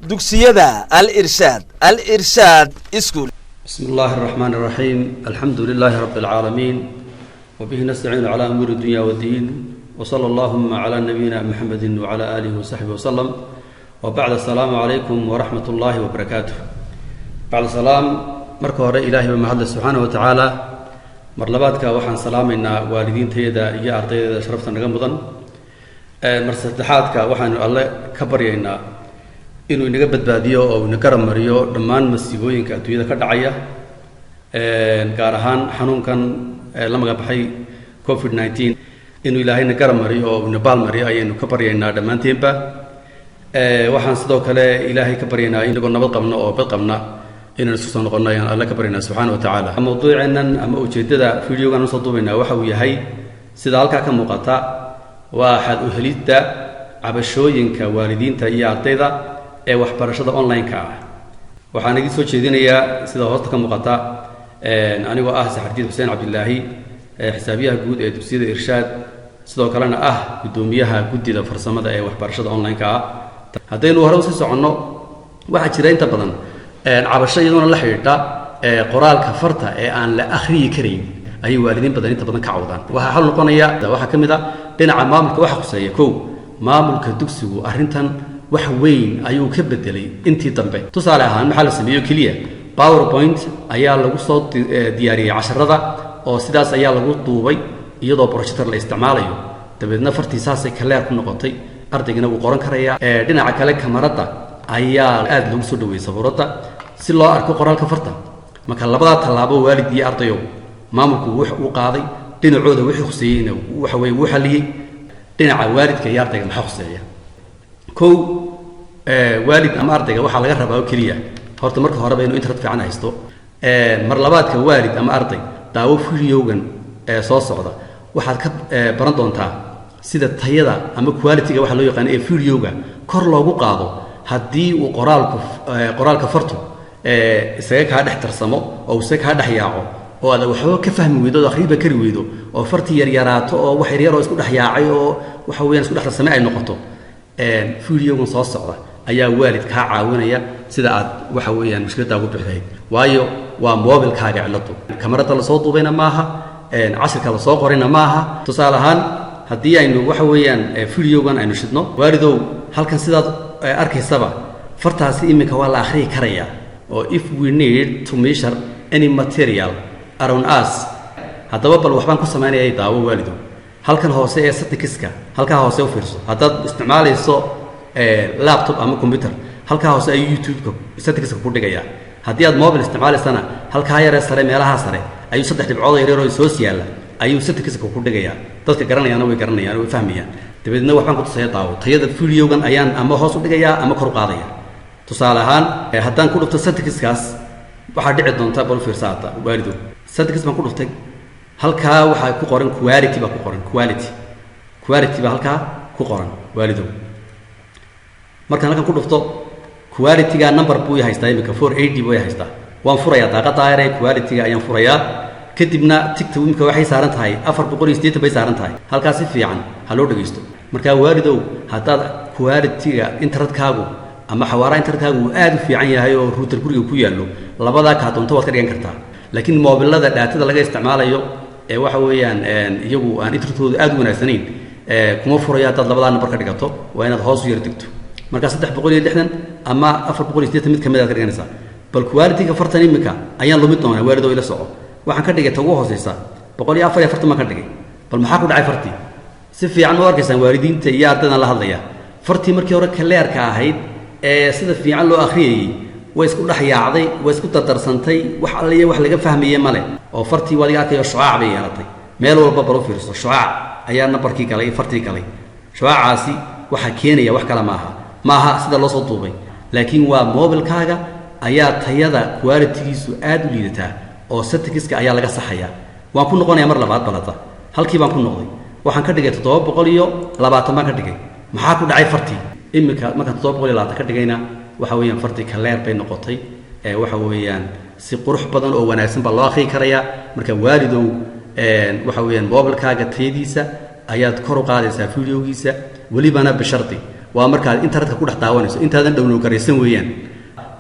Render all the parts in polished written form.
dugsiyada al irshaad iskuul. بسم الله الرحمن الرحيم الحمد لله رب العالمين وبه نستعين على أمور الدنيا والدين وصلى اللهم على نبينا محمد وعلى آله وصحبه وسلم وبعد السلام عليكم ورحمة الله وبركاته. بعد السلام marka hore ilaahay baa mahad subhanahu wa ta'ala marlabaadka waxaan salaameynaa waalidiintayda iyo ardayda sharafta naga mudan mar saddexaadka waxaan alle ka baryaynaa inuu inaga badbaadiyo oo ina garab mariyo dhammaan masiibooyinka adduunyada ka dhacaya gaar ahaan xanuunkan la magacaabay COVID-19 inuu ilaahayna garab mariyo oo ina baal mariyo ayaynu ka baryaynaa dhammaanteedba waxaan sidoo kale ilaahay ka baryaynaa inagoo nabad qabno oo bad qabna inaan isku soo noqono ayaan alle ka baryaynaa subxaanahu wa tacaala mawduuceennan ama ujeeddada fiidiyogan usoo duubaynaa waxa uu yahay sida halkaa ka muuqata waa xal u helidda cabashooyinka waalidiinta iyo ardayda ee waxbarashada online-ka ah waxaan idin soo jeedinayaa sida hoosta ka muuqata anigoo ah Saxardiid Xuseen Cabdilaahi xisaabiyaha guud ee dugsiyada irshaad sidoo kalena ah gudoomiyaha guddida farsamada ee waxbarashada online-ka ah haddaynu hore u sii soconno waxa jira inta badan cabasho iyaduna la xiriirta qoraalka farta ee aan la akhriyi karin ay waalidiin badan inta badan ka cawdaan waxa xal noqonaya waxa kamid ah dhinaca maamulka waxa khuseeya maamulka dugsigu arrintan wax weyn ayuu ka bedelay intii dambe tusaale ahaan maxaa la sameeyo kaliya PowerPoint ayaa lagu soo diyaariyay casharada oo sidaas ayaa lagu duubay iyadoo projector la isticmaalayo dabeedna fartiisaasay kaleer ku noqotay ardaygana uu qoran karaya dhinaca kale kamarada ayaa aad lagu soo dhaweeyay sabuurada si loo arko qoraalka farta marka labada talaabo waalid iyo ardayo maamulku uu qaaday dhinacooda wixii khuseeyayna waxa way uu xaliyay dhinaca waalidka iyo ardayga maxaa khuseeya waalid ama ardayga waxa laga rabaa kaliya horta marka hore inuu internet fiican haysto mar labaadka waalid ama arday daawo fiidiyogan soo socda waxaad ka baran doontaa sida tayada ama quality-ga waxa loo yaqaan ee fiidiyoga kor loogu qaado haddii uu qoraalka fartu isaga ka dhex tarsamo oo isaga ka dhex yaaco oo aad waxba ka fahmi weydo oo akhriba kari weydo oo farti yar yaraato oo wax yar oo isku dhex yaacay oo waxa weeyaan isku dhex tarsamay ay noqoto fiidiyogan soo socda ayaa waalid ka caawinaya sida aad waxa weeyaan mushkiladda ugu bixiyay waayo waa mobilkaaga ciladu kamarada la soo duubayna maaha casharka la soo qorayna maaha tusaale ahaan haddii aynu waxa weeyaan fiidiyogan aynu shidno waalidow halkan sidaad arkaysaba fartaasi iminka waa la akhriyi karaya oo if we need to measure any material around us haddaba bal waxbaan ku sameynayay daawo waalidow halkan hoose ee settingska halkaa hoose u fiirso haddaad isticmaalayso laptop ama computer halkaa hoose ay YouTube-ka settingska ku dhigaya haddii aad mobile isticmaalaysana halkaa yar ee sare meelaha sare ayuu saddex dhibcood yar oo soo siyaala ayuu settingska ku dhigaya dadka garanayana way garanayaan way fahmayaan dabeedna waxaan ku tusaya daawo tayada fiidiyogan ayaan ama hoos u dhigayaa ama kor u qaadaya tusaale ahaan haddaan ku dhufto settingskaas waxa dhici doonta bal fiirsaata waalidow settings baan ku dhuftay halkaa waxa ku qoran quality baa ku qoran quality baa halkaa ku qoran waalidow markaan halkan ku dhufto quality-ga number buu haystaa imika 480 buu haystaa waan furayaa daaqada ayre quality-ga ayaan furayaa kadibna tigta imika waxay saaran tahay 480 bay saaran tahay halkaas si fiican ha loo dhageysto marka waalidow haddaad quality-ga internetkaagu ama xawaaraha internetkaagu aad u fiican yahay oo router guriga ku yaalo labada ka doonto waad ka dhigan kartaa laakiin mobilada daatada laga isticmaalayo ee waxa weeyaan iyagu aan internetkoodu aad u wanaagsanayn kuma furaya dad labada number ka dhigato waa inaad hoos u yar digto marka 360 ama 480 mid kamid ah ka dhiganaysaa bal quality-ga fartan imika ayaan lumid doonaa waalidow ila soco waxaan ka dhigay tagu hooseysa 144 ma ka dhigay bal maxaa ku dhacay fartii si fiican u arkaysaan waalidiinta iyo ardayda la hadlaya fartii markii hore kaleerka ahayd ee sida fiican loo akhriyay way isku dhex yaacday way isku dardarsantay wax alle wax laga fahmayay male oo fartii wadiga arkayo shucaac bay yeelatay meel walba baro fiirso shucaac ayaa nambarkii galay fartii galay shucaacaasi waxa keenaya wax kala maaha sida loo soo duubay laakiin waa mobilkaaga ayaa tayada quality-giisu aad u liidataa oo settingska ayaa laga saxaya waan ku noqonayaa mar labaad balada halkii baan ku noqday waxaan ka dhigay 720 baan ka dhigay maxaa ku dhacay fartii imika marka 720 ka dhigayna waxa weeyaan fartii kaleer bay noqotay waxa weeyaan si qurux badan oo wanaagsan baa loo akhri karaya marka waalidow waxa weeyaan mobilkaaga tayadiisa ayaad kor u qaadaysaa videogiisa welibana bishardi waa markaad internetka ku dhex daawanayso intaadan download garaysan weeyaan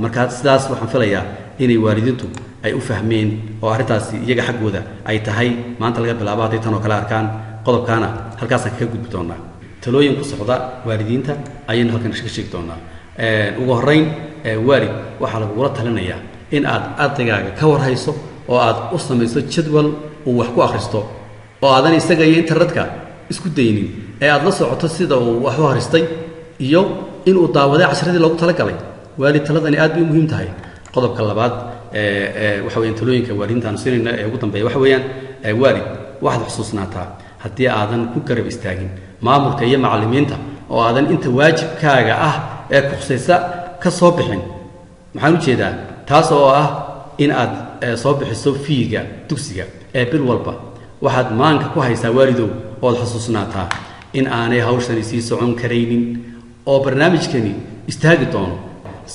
marka sidaas waxaan filayaa inay waalidiintu ay u fahmeen oo arrintaasi iyaga xaggooda ay tahay maanta laga bilaabo hadday tan oo kale arkaan qodobkaana halkaasaan kaga gudbi doonaa talooyin ku socda waalidiinta ayaynu halkan ka sheegi doonaa ugu horreyn waalid waxaa lagugula talinayaa in aad ardaygaaga ka warhayso oo aad u samayso jadwal uu wax ku akhristo oo aadan isaga iyo internetka isku daynin ee aad la socoto sida uu wax u akhristay iyo inuu daawaday casharadii loogu talagalay waalid taladani aad bay muhiim tahay qodobka labaad waxa weeyaan talooyinka waalidiintaanu siinayna ee ugu dambeeya waxa weeyaan waalid waxaad xusuusnaataa haddii aadan ku garab istaagin maamulka iyo macallimiinta oo aadan inta waajibkaaga ah ee kuqsaysa ka soo bixin maxaan u jeedaa taas oo ah in aad soo bixiso fiiga dugsiga ee bil walba waxaad maanka ku haysaa waalidow ood xusuusnaataa in aanay hawshani sii socon karaynin oo barnaamijkani istaagi doono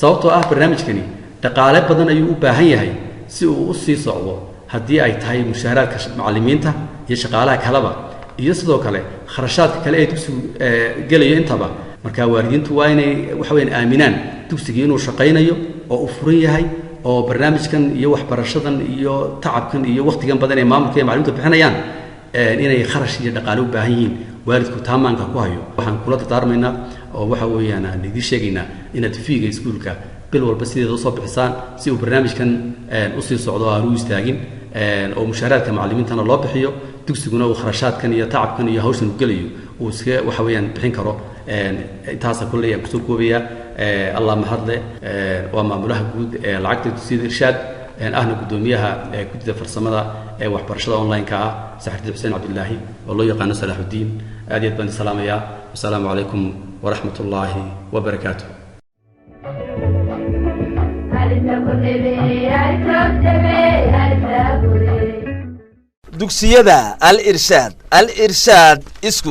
sababtoo ah barnaamijkani dhaqaale badan ayuu u baahan yahay si uu u sii socdo haddii ay tahay mushaaraadka macallimiinta iyo shaqaalaha kaleba iyo sidoo kale kharashaadka kale ee dugsigu gelayo intaba marka waalidiintu waa inay waxa weeyaan aaminaan dugsigii inuu shaqaynayo oo uu furan yahay oo barnaamijkan iyo waxbarashadan iyo tacabkan iyo waqtigan badan ee maamulka iyo macallimiintu bixinayaan inay kharash iyo dhaqaale u baahan yihiin waalidku taamaanka ku hayo waxaan kula dardaarmaynaa oo waxa weeyaan aan idin sheegaynaa inaad fiiga iskuulka bil walba sideeda usoo bixisaan si uu barnaamijkan usii socdo aan u istaagin oo mushaaraadka macallimiintana loo bixiyo dugsiguna uu kharashaadkan iyo tacabkan iyo hawshan u gelayo uu iska waxa weeyaan bixin karo intaasa kulley aan kusoo koobaya allah mahadle waa maamulaha guud ee lacagta dugsiyada irshaad ahna guddoomiyaha guddida farsamada ee waxbarashada online-ka ah saxardiin xuseen cabdilaahi oo loo yaqaano salaaxudiin aad iyo aad baan idin salaamayaa wasalaamu calaykum waraxmat ullaahi wabarakaatuh dugsiyada al irshaad school